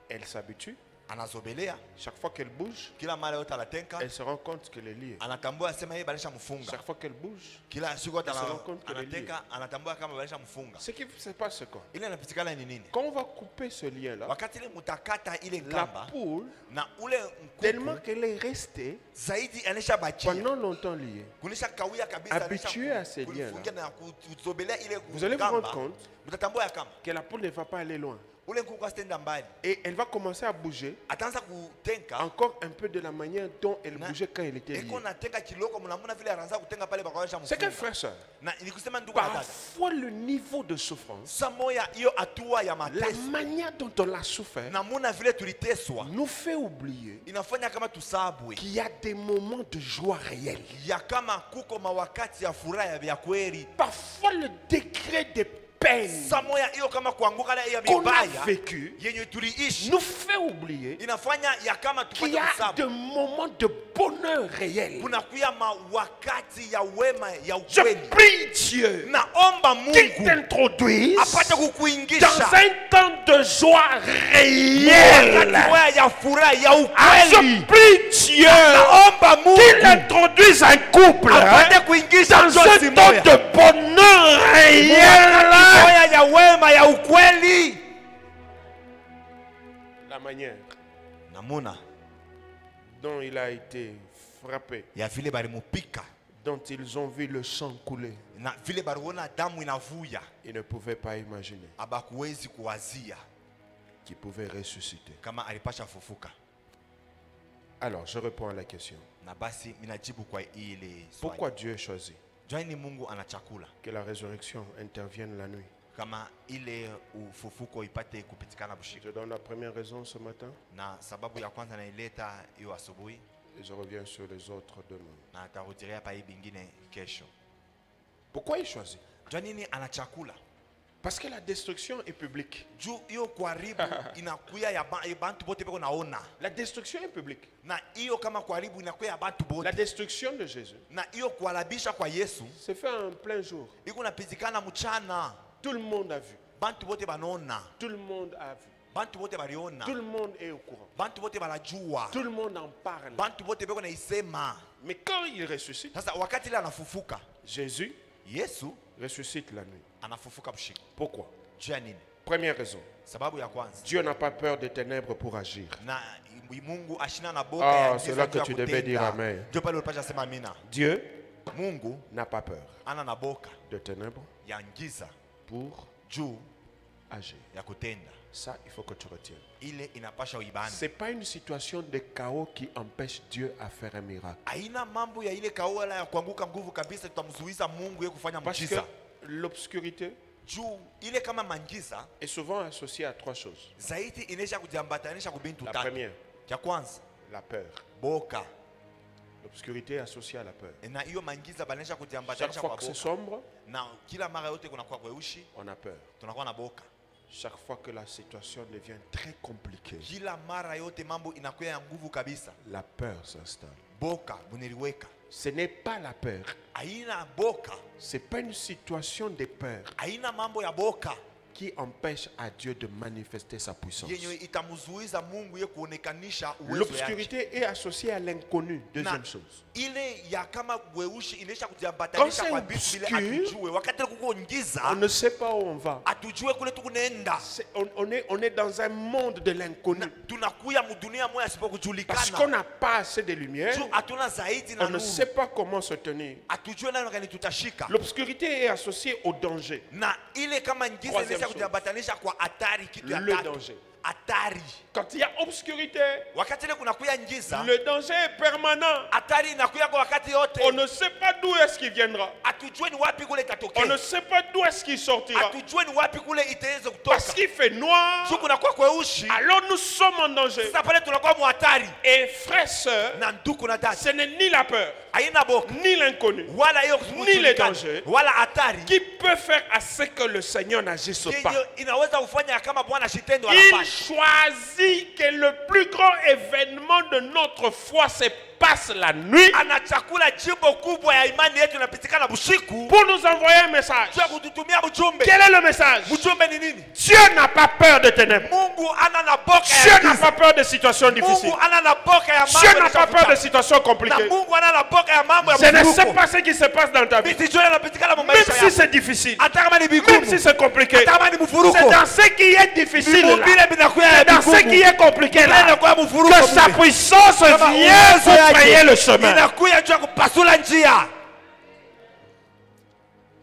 Elle s'habitue Anazobelea. Chaque fois qu'elle bouge, Kila mara yote anatenka. elle se rend compte qu'elle est liée. Anatambua sema yeye balisha mfunga. Chaque fois qu'elle bouge, Kila siku yote elle se rend compte qu'elle est liée. anatenka, anatambua kama balisha mfunga. Ce qui se passe, c'est quoi? Ile inapitikana ni nini? Quand on va couper ce lien-là, Wakati ile mutakata ile la kamba poule, na ule tellement mkuku qu'elle est restée zaidi anisha bakia. pendant longtemps liée, Kunisha kawia kabisa habituée à ces liens-là, na kuzobelea ile vous allez vous rendre compte mtatambua ya kama que la poule ne va pas aller loin. ule mkuku asitenda mbali. Et elle va commencer à bouger Ataanza kutenka encore un peu de la manière dont elle bougeait quand elle était liée. eko natenga kiloko mnamuna vile anaanza kutenga pale bakawaisha C'est que mfunga. frère, soeur, Na nikusema ndugu na dada. parfois le niveau de souffrance, Samoya hiyo hatua ya la mateso manière dont on l'a souffert, namuna vile tuliteswa nous fait oublier inafanya kama tusabwe qu'il y a des moments de joie réelle. ya kama kuko mawakati ya furaha ya kweli. Parfois le degré de peine Samoya hiyo kama kuanguka na ya qu'on a vibaya vécu yenye tuliishi nous fait oublier inafanya ya kama qu'il y tupate a des kusabu. moments de bonheur réel. Kuna kuya mawakati ya wema ya Je ukweli. prie Dieu Naomba qu'il Mungu t'introduise apate dans kukuingisha un temps de joie réelle. wakati ya furaha ya Ah, je ukweli. prie Dieu Naomba qu'il Mungu introduise un couple apate kuingisha dans ndoa un temps moya. de bonheur réel. Moya ya wema ya ukweli. La manière Namuna dont il a été frappé, ya vile balimupika dont ils ont vu le sang couler, na vile baliona damu inavuya, ils ne pouvaient pas imaginer abakuwezi kuwazia qu'il pouvait ressusciter. kama alipasha fufuka. Alors, je réponds à la question. Na basi minajibu kwa ile swali. Pourquoi Dieu choisit Jani Mungu ana chakula que la résurrection intervienne la nuit? kama ile ufufuko ipate kupitikana bushiku. Je donne la première raison ce matin Na sababu ya kwanza naileta hiyo asubuhi et je reviens sur les autres demain. na tarudiria pa hii bingine kesho. Pourquoi il choisit? Jani nini ana chakula? Parce que la destruction est publique. Juu hiyo kuharibu inakuya ya bantu bote beko naona. La destruction est publique. Na hiyo kama kuharibu inakuya ya bantu bote. La destruction de Jésus Na hiyo kuhalabisha kwa Yesu s'est fait en plein jour. iko napizikana mchana. Tout le monde a vu. Bantu bote banaona. Tout le monde a vu. Bantu bote baliona. Tout le monde est au courant. Bantu bote banajua. Tout le monde en parle. Bantu bote beko naisema. Mais quand il ressuscite, Sasa wakati ile anafufuka, Jésus Yesu ressuscite la nuit. anafufuka bushiku. Pourquoi? Juu ya nini? Première raison. Sababu ya kwanza. Dieu n'a pas peur des ténèbres pour agir. Na Mungu ashina na boka Ah, ya c'est giza là que juu ya tu devais kutenda. dire amen. Ndio pale ulipasha sema amina. Dieu Mungu n'a pas peur ana na boka de ténèbres ya giza pour juu agir. ya kutenda. Ça, il faut que tu retiennes. Ile inapasha uibane. Ce n'est pas une situation de chaos qui empêche Dieu à faire un miracle. Haina mambo ya ile kaola ya kuanguka nguvu kabisa tutamzuiza Mungu yeye kufanya Parce que muujiza. l'obscurité Juu ile kama mangiza est souvent associée à trois choses. zaidi inaisha kujiambatanisha kubintu La tatu. première, Ya kwanza la peur. boka. L'obscurité est associée à la peur. Na hiyo mangiza banaisha Chaque kujiambatanisha fois kwa que c'est boka. sombre, Na kila mara yote kuna kwa kweushi, on a peur. tunakuwa na boka. Chaque fois que la situation devient très compliquée, Kila mara yote mambo inakuwa ya nguvu kabisa. la peur s'installe. Boka buniliweka. Ce n'est pas la peur. Haina boka, Ce n'est pas une situation de peur haina mambo ya boka qui empêche à Dieu de manifester sa puissance. yenye itamzuiza Mungu ye kuonekanisha uwezo yake. L'obscurité est associée à l'inconnu. Deuxième Na chose. ile ya kama weushi inaisha Quand kujiambatanisha c'est kwa vitu vile obscur, atujue. Wakati kuko ngiza On ne sait pas où on va. atujue kule tukunaenda. On est dans un monde de l'inconnu. Tunakuya mudunia moya sipo Parce qu'on kujulikana. n'a pas assez de lumière, Juu hatuna zaidi na on ne nuru. sait pas comment se tenir. Atujue nani gani tutashika. L'obscurité est associée au danger. Na ile kama ngiza Troisième inaisha chose. kujiambatanisha kwa hatari, kitu ya Le tatu. danger. Hatari. Quand il y a obscurité, Wakati ile kunakuya ngiza, le danger est permanent. hatari inakuya kwa wakati yote. On ne sait pas d'où est-ce qu'il viendra. Atujue ni wapi kule On ne itatokea. sait pas d'où est-ce qu'il sortira. Atujue ni wapi kule itaweza Parce kutoka. qu'il fait noir, Juu kunakuwa kweushi. alors nous sommes en danger. Sasa pale tunakuwa muhatari. Et frères, sœurs, Na ndugu na dada, ce n'est ni la peur, haina boka ni l'inconnu wala hiyo Ni le danger. wala hatari qui peut faire à ce que le Seigneur n'agisse pas. yenye inaweza kufanya kama Bwana shitendo Il anafanya. choisi que le plus grand événement de notre foi se passe la nuit anachakula jimbo kubwa ya imani yetu inapitikana busiku pour nous envoyer un message. juu ya kututumia ujumbe. Quel est le message? Ujumbe ni nini? Dieu n'a pas peur de ténèbres. Mungu ana na boka Dieu ya n'a giza. pas peur de situations difficiles. Mungu ana na boka ya mambo. Dieu n'a pas peur de situations na compliquées. Mungu ana na boka ya mambo ya Je ne sais mvuruko. pas ce qui se passe dans ta vie. Misijue yanapitikana mu Même maisha si yako. c'est difficile, Hata kama ni même vigumu. si c'est compliqué, Hata kama ni mvuruko. c'est dans ce qui est difficile là, Vile vinakuwa ya c'est dans ce vigumu. qui est compliqué Vile là, vinakuwa mvuruko que sa mule. puissance Kama vient uwezo pour yake frayer le chemin. inakuya juu ya kupasula njia.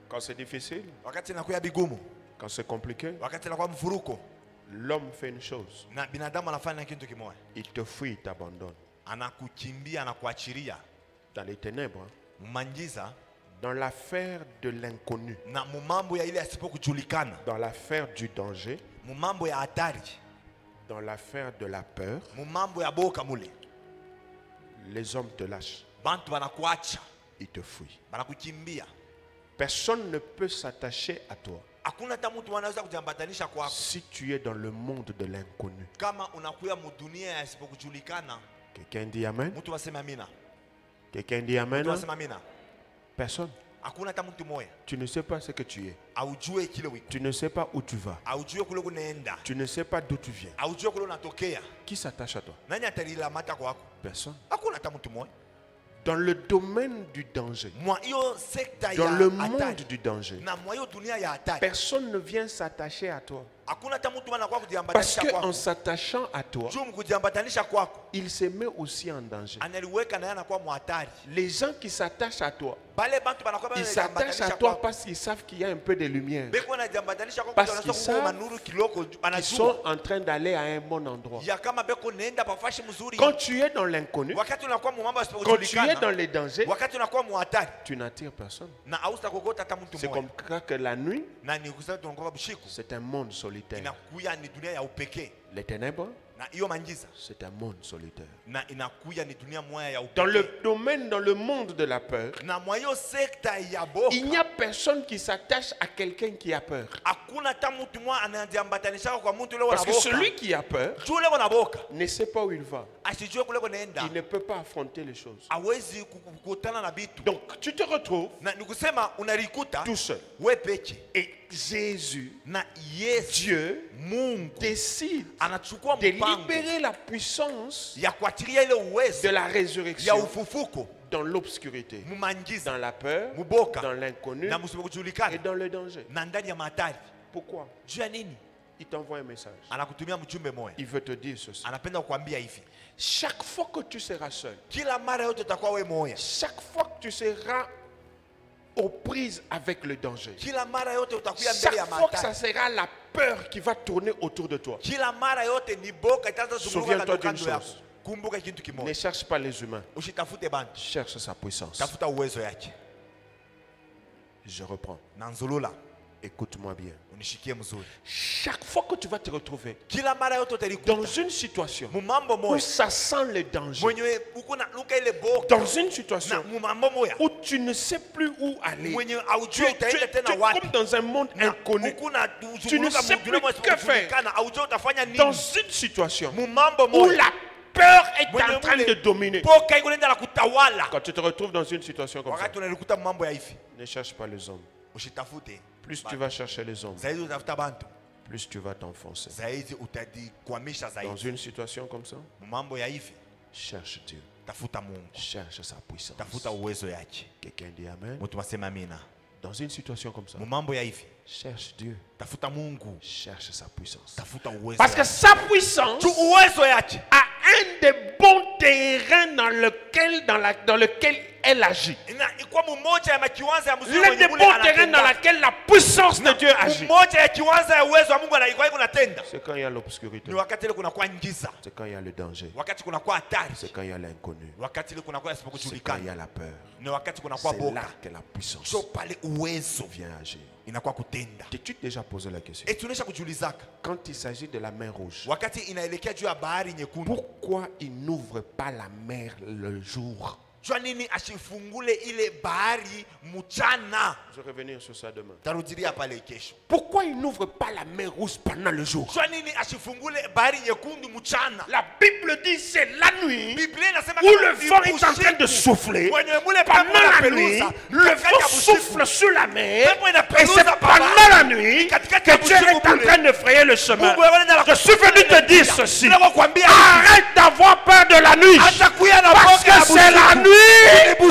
Quand c'est difficile, Wakati inakuya vigumu, quand c'est compliqué, wakati inakuwa mvuruko, l'homme fait une chose. na binadamu anafanya kitu kimoja. Il te fuit, il t'abandonne. Anakukimbia, anakuachilia. Dans les ténèbres, Mumangiza dans l'affaire de l'inconnu, na mumambo ya ile asipokujulikana, dans l'affaire du danger, mumambo ya hatari, dans l'affaire de la peur, mumambo ya boka mule. les hommes te lâchent, Bantu banakuacha, ils te fuient. banakukimbia. Personne ne peut s'attacher à toi Hakuna hata mtu anaweza kujiambatanisha kwako si tu es dans le monde de l'inconnu. kama unakuya mudunia ya asipokujulikana. Quelqu'un dit Amen? Mtu aseme amina. Quelqu'un dit Amen? Mtu aseme amina. Personne. Hakuna hata mtu moya Tu ne sais pas ce que tu es. aujue kile wiko, Tu ne sais pas où tu vas. aujue kule kunaenda, Tu ne sais pas d'où tu viens. aujue kule unatokea. Qui s'attache à toi? Nani atalilamata kwako? Personne. Hakuna hata mtu moya. Dans le domaine du danger, Mwa hiyo sekta dans ya le hatari monde du danger, na mwa hiyo dunia ya hatari, personne ne vient s'attacher à toi. hakuna hata mtu anakuwa Parce kujiambatanisha qu'en kwako. s'attachant à toi, Juu kujiambatanisha kwako il se met aussi en danger. analiweka na yeye anakuwa muhatari. Les gens qui s'attachent à toi, Bale bantu banakuwa ils s'attachent à banajiambatanisha toi kwako. parce qu'ils savent qu'il y a un peu de lumière. Beko najiambatanisha kwako Parce wanaweza qu'ils kuwa savent manuru kiloko Ils anajua sont en train d'aller à un bon endroit. ya kama beko nenda pafashi mzuri. Quand tu es dans l'inconnu, Wakati unakuwa mu mambo quand tu es yasipojulikana, dans les dangers, wakati unakuwa muhatari tu n'attires personne. na hausta kokota hata mtu C'est mmoja. comme ça que la nuit, Na ni kusema tunakuwa bushiku. c'est un monde solitaire. Inakuya ni dunia ya upekee. Les ténèbres, Na hiyo mangiza c'est un monde solitaire. na inakuya ni dunia moya ya Dans upekee. le domaine, dans le monde de la peur, Na mwa hiyo sekta ya boka, il n'y a personne qui s'attache à quelqu'un qui a peur. hakuna hata mtu mmoja anajiambatanisha kwa mtu yule Parce que wanaboka. celui qui a peur Juu yule wanaboka ne sait pas où il va. asijue kule kunaenda. Il ne peut pas affronter les choses. Hawezi kukutana na vitu. Donc, tu te retrouves Na nikusema unalikuta tout seul. we peke. Et Jésus, Na Yesu Dieu, Mungu décide anachukua de mpango libérer la puissance ya kuachilia ile uwezo de la ya résurrection ufufuko dans l'obscurité, mumangiza, dans la peur, muboka dans l'inconnu na et msipokujulikana dans le danger. na ndani ya matari. Pourquoi? Juu ya nini? Il t'envoie un message. Anakutumia mjumbe moja, Il veut te dire ceci. anapenda kukwambia hivi, Chaque fois que tu seras seul, kila mara yote utakuwa we moya, chaque fois que tu seras aux prises avec le danger, kila mara yote utakuwa mbele ya chaque fois que ça matari, sera la peur qui va tourner autour de toi, kila mara yote ni boka itaanza zunguka Souviens-toi kando d'une kando yako. chose. Kumbuka kitu ne kimoja, cherche pas les humains, usitafute bantu, cherche sa puissance. tafuta uwezo yake. Je reprends. Na nzulula, Écoute-moi bien. unishikie mzuri, Chaque fois que tu vas te retrouver kila mara yote utalikuta dans une situation mumambo où moya ça sent le danger, mwenye uko na luka ile boka, dans une na situation mumambo moya où tu ne sais plus où aller, mwenye tu aujue es, utaenda tena comme wapi, dans un monde inconnu, huku na Tu ne sais plus que faire. aujue utafanya dans nini, une situation mumambo où moya la peur est Mwenye en train ule de dominer. boka iko nenda la kutawala. Quand tu te retrouves dans une situation comme ça, Wakati unalikuta mambo ya hivi, ne cherche pas les hommes. usitafute Plus tu vas chercher les hommes, zaidi, utafuta bantu plus tu vas t'enfoncer. zaidi, utajikwamisha Dans zaidi. une situation comme ça, Mambo ya hivi, cherche Dieu. tafuta Mungu, Cherche sa puissance. tafuta uwezo yake. Quelqu'un dit Amen. Mtu wasema amina. Dans une situation comme ça, Mambo ya hivi, cherche Dieu. tafuta Mungu, Cherche sa puissance. tafuta uwezo Parce que yake. sa puissance Tu uwezo yake a un des bons terrains dans lequel elle agit. ikuwa mmoja ya makiwanza ya mzuri L'un mwenye des mule bons terrains anatenda. dans lequel la puissance de Dieu agit. Mmoja ya kiwanza ya uwezo wa Mungu anaikuwa kunatenda. C'est quand il y a l'obscurité. Ni wakati ile kunakuwa ngiza, C'est quand il y a le danger. wakati kunakuwa hatari, C'est quand il y a l'inconnu. wakati ile kunakuwa C'est quand il y isipokujulikana, a la peur. ni wakati kunakuwa C'est là boka, que la puissance sio pale uwezo vient agir. inakuwa kutenda. T'es-tu déjà posé la question? Eti unesha kujulizaka Quand il s'agit de la mer rouge, wakati inaelekea juu ya bahari nyekundu, pourquoi il n'ouvre pas la mer le jour? Jua nini ashifungule ile bahari mchana. Je vais revenir sur ça demain. Tarudilia pale kesho. Pourquoi il n'ouvre pas la mer rouge pendant le jour? Jua nini ashifungule bahari nyekundu mchana. La Bible dit c'est la nuit Biblia inasema où le vent est en train de souffler. Pendant la nuit, le vent souffle sur la mer. Et c'est pendant la nuit que Dieu est en train de frayer le chemin. Je suis venu te dire ceci. Arrête d'avoir peur de la nuit. Parce que c'est la nuit où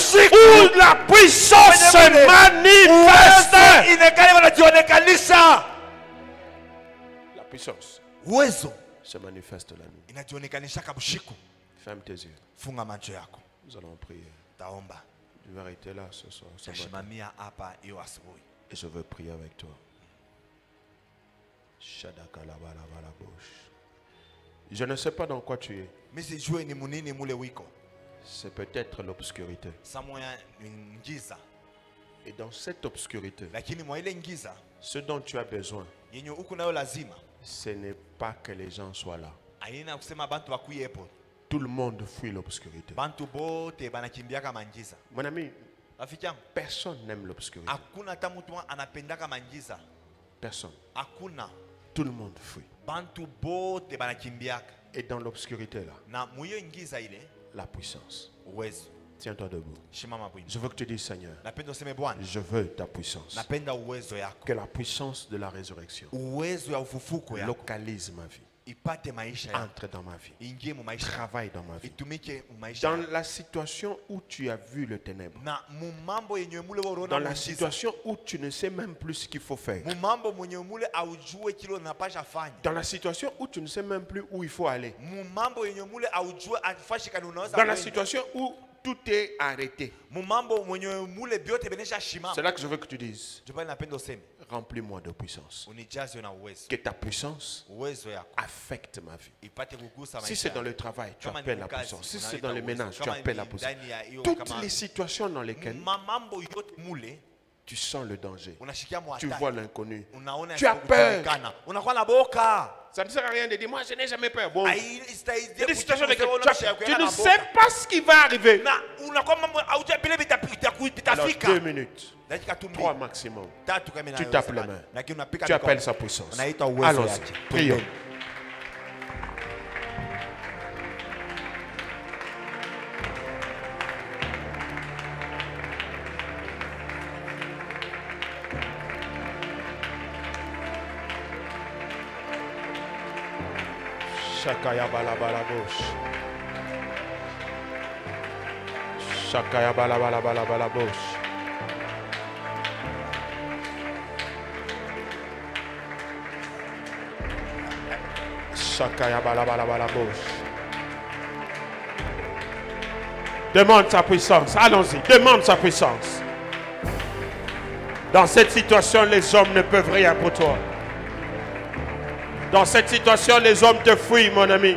la puissance se manifeste. La puissance se manifeste la nuit. Ferme tes yeux. Nous allons prier. Je vais arrêter là ce soir. Et je veux prier avec toi. Je ne sais pas dans quoi tu es. C'est peut-être l'obscurité. Et dans cette obscurité, ce dont tu as besoin, ce n'est pas que les gens soient là. Tout le monde fuit l'obscurité. Mon ami, personne n'aime l'obscurité. Personne. Tout le monde fuit. Et dans l'obscurité là, la puissance. Tiens-toi debout. Je veux que tu dises, Seigneur, je veux ta puissance. Que la puissance de la résurrection localise ma vie. Entre dans ma vie. Travaille dans ma vie. Dans la situation où tu as vu le ténèbre. Dans la situation où tu ne sais même plus ce qu'il faut faire. Dans la situation où tu ne sais même plus où il faut aller. Dans la situation où tout est arrêté. C'est là que je veux que tu dises. Remplis-moi de puissance. Que ta puissance affecte ma vie. Si c'est dans le travail, tu appelles la puissance. Si c'est dans le ménage, tu appelles la puissance. Toutes les situations dans lesquelles tu sens le danger, tu vois l'inconnu, tu as peur. Ça ne sert à rien de dire, moi je n'ai jamais peur. Bon, il y a des situations dans lesquelles tu ne sais pas ce qui va arriver. Alors 2 minutes, 3 maximum. Tu tapes les mains. Tu appelles sa puissance. Allons-y, prions. Shakaya bala bala bosh. Shakaya bala bala bala bala bosh. Shakaya bala bala bala bosh. Demande sa puissance. Allons-y. Demande sa puissance. Dans cette situation, les hommes ne peuvent rien pour toi. Dans cette situation, les hommes te fuient, mon ami.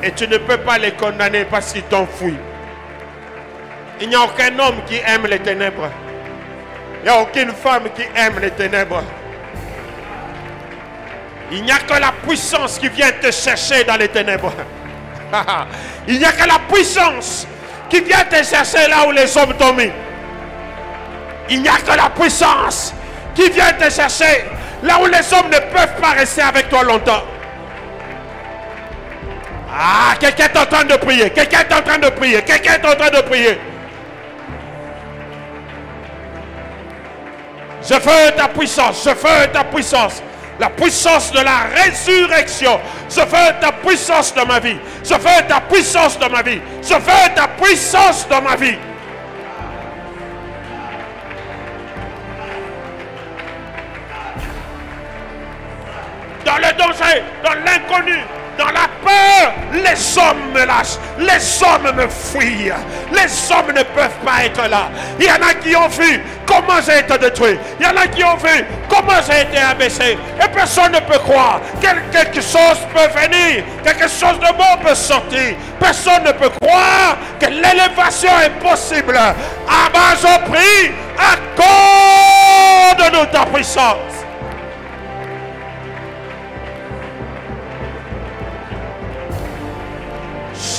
Et tu ne peux pas les condamner parce qu'ils t'ont fui. Il n'y a aucun homme qui aime les ténèbres. Il n'y a aucune femme qui aime les ténèbres. Il n'y a que la puissance qui vient te chercher dans les ténèbres. Il n'y a que la puissance qui vient te chercher là où les hommes t'ont mis. Il n'y a que la puissance qui vient te chercher là où les hommes ne peuvent pas rester avec toi longtemps. Ah, quelqu'un est en train de prier. Quelqu'un est en train de prier. Quelqu'un est en train de prier. Je veux ta puissance. Je veux ta puissance. La puissance de la résurrection. Je veux ta puissance dans ma vie. Je veux ta puissance dans ma vie. Je veux ta puissance dans ma vie. Dans le danger, dans l'inconnu, dans la peur, les hommes me lâchent, les hommes me fuient, les hommes ne peuvent pas être là. Il y en a qui ont vu comment j'ai été détruit, il y en a qui ont vu comment j'ai été abaissé, et personne ne peut croire que quelque chose peut venir, quelque chose de bon peut sortir. Personne ne peut croire que l'élévation est possible. Ah ben je prie, accorde-nous ta puissance.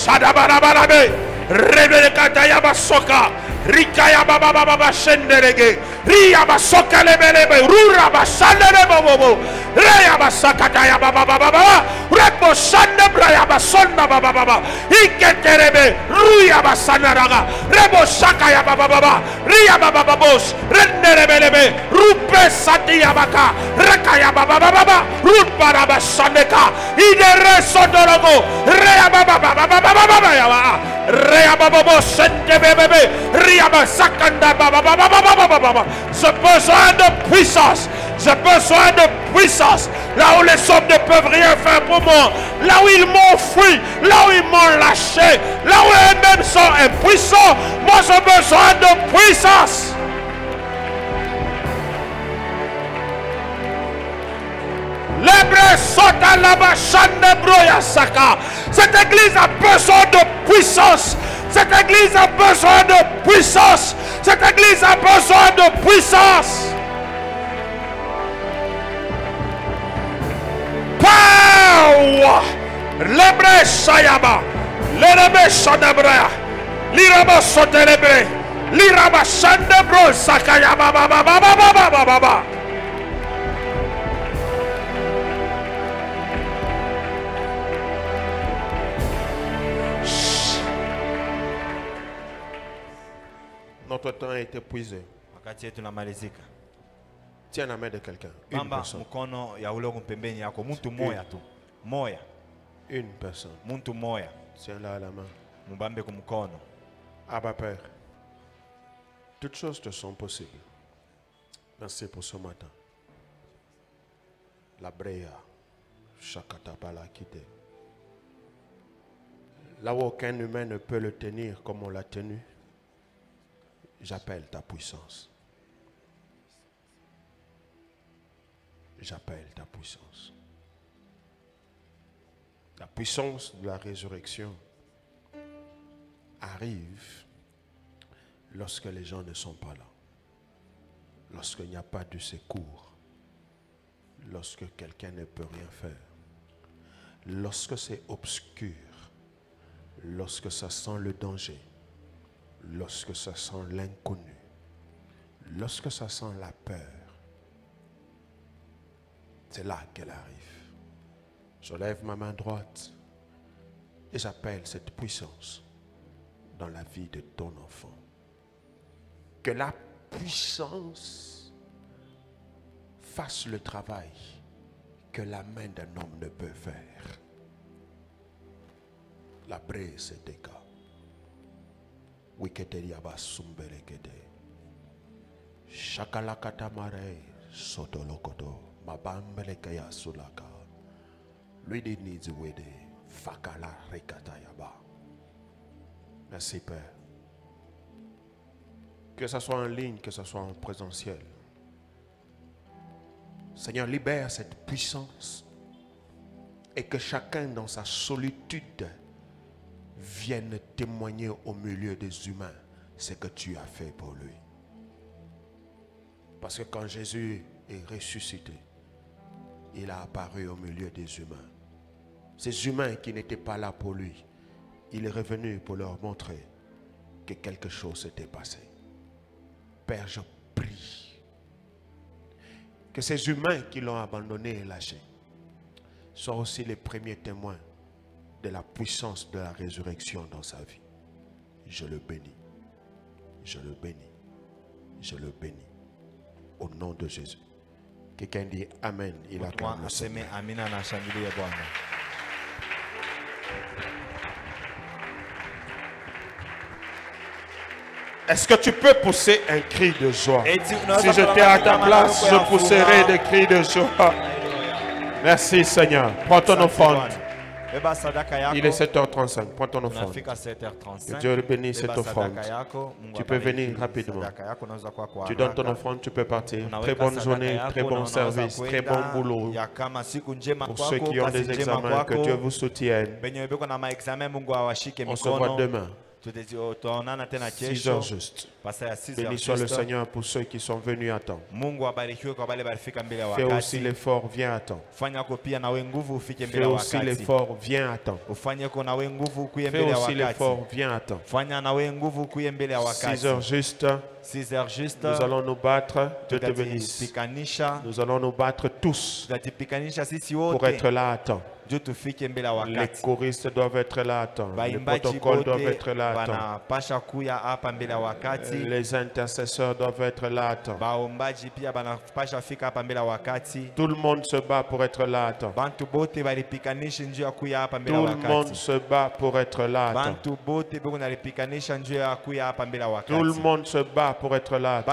Shadabarabe, Rebelekata Yabasoka, Rikaya Baba Baba Shenderege, Ria Basoka Lebelebe, Rura Bashandere Bobo, Rea Basakata Yababa Baba, Rebo Shande Braya Basonda Baba Baba, Iketerebe, Ruya Basanaraga, Rebo Shaka Yababa Baba, Ria Baba Babos, Renderebelebe, Rupe Sati Yabaka, Rekaya Baba Baba, Rupa Basandeka, Idere Sodorogo, Rea Baba Baba Baba Yawa, Rea Baba Sente Bebe, Ria Basakanda Baba Baba. J'ai besoin de puissance. J'ai besoin de puissance. Là où les hommes ne peuvent rien faire pour moi. Là où ils m'ont fui. Là où ils m'ont lâché. Là où eux-mêmes sont impuissants. Moi j'ai besoin de puissance. Cette église a besoin de puissance. Cette église a besoin de puissance. Cette église a besoin de puissance. Power. Lebre Sayaba. Lebre Shandebra. Liraba Sotelebre. Liraba Shandebro Sakayaba Baba. Notre temps a été épuisé. Tiens la main de quelqu'un. Une personne. Une personne. Tiens-la à la main. Abba Père, toutes choses te sont possibles. Merci pour ce matin. La Brea, Shakatabala Kite. Là où aucun humain ne peut le tenir comme on l'a tenu, j'appelle ta puissance. J'appelle ta puissance. La puissance de la résurrection arrive lorsque les gens ne sont pas là. Lorsqu'il n'y a pas de secours. Lorsque quelqu'un ne peut rien faire. Lorsque c'est obscur. Lorsque ça sent le danger. Lorsque ça sent l'inconnu, lorsque ça sent la peur, c'est là qu'elle arrive. Je lève ma main droite et j'appelle cette puissance dans la vie de ton enfant. Que la puissance fasse le travail que la main d'un homme ne peut faire. La braise est des cas. Wiketeriaba sumbelekede. Shakalakata mare sotolokoto. Mabambelekaya sulaka. Lui needs wede. Fakala rekatayaba. Merci Père. Que ce soit en ligne, que ce soit en présentiel. Seigneur, libère cette puissance. Et que chacun dans sa solitude vienne témoigner au milieu des humains ce que tu as fait pour lui. Parce que quand Jésus est ressuscité, il a apparu au milieu des humains. Ces humains qui n'étaient pas là pour lui, il est revenu pour leur montrer que quelque chose s'était passé. Père, je prie que ces humains qui l'ont abandonné et lâché soient aussi les premiers témoins de la puissance de la résurrection dans sa vie. Je le bénis. Je le bénis. Je le bénis. Au nom de Jésus. Quelqu'un dit Amen. Il acclame le Seigneur. Est-ce que tu peux pousser un cri de joie? Si j'étais à ta place, je pousserais des cris de joie. Merci Seigneur. Prends ton offrande. Il est 7h35. Prends ton offrande. Que Dieu bénisse cette offrande. Tu peux venir rapidement. Tu donnes ton offrande, tu peux partir. Très bonne journée, très bon service, très bon boulot. Pour ceux qui ont des examens, que Dieu vous soutienne. On se voit demain. 6h juste. Béni soit le Seigneur pour ceux qui sont venus à temps. Fais aussi l'effort, viens à temps. Fais aussi l'effort, viens à temps. Fais aussi l'effort, viens à temps. 6 heures juste. 6 heures juste. Nous allons nous battre. Dieu te bénisse. Nous allons nous battre tous pour être là à temps. Les choristes doivent être là à temps. Les protocoles doivent être là à temps. Les intercesseurs doivent être là à temps. Tout le monde se bat pour être là à temps. Tout le monde se bat pour être là à temps. Tout le monde se bat pour être là à temps.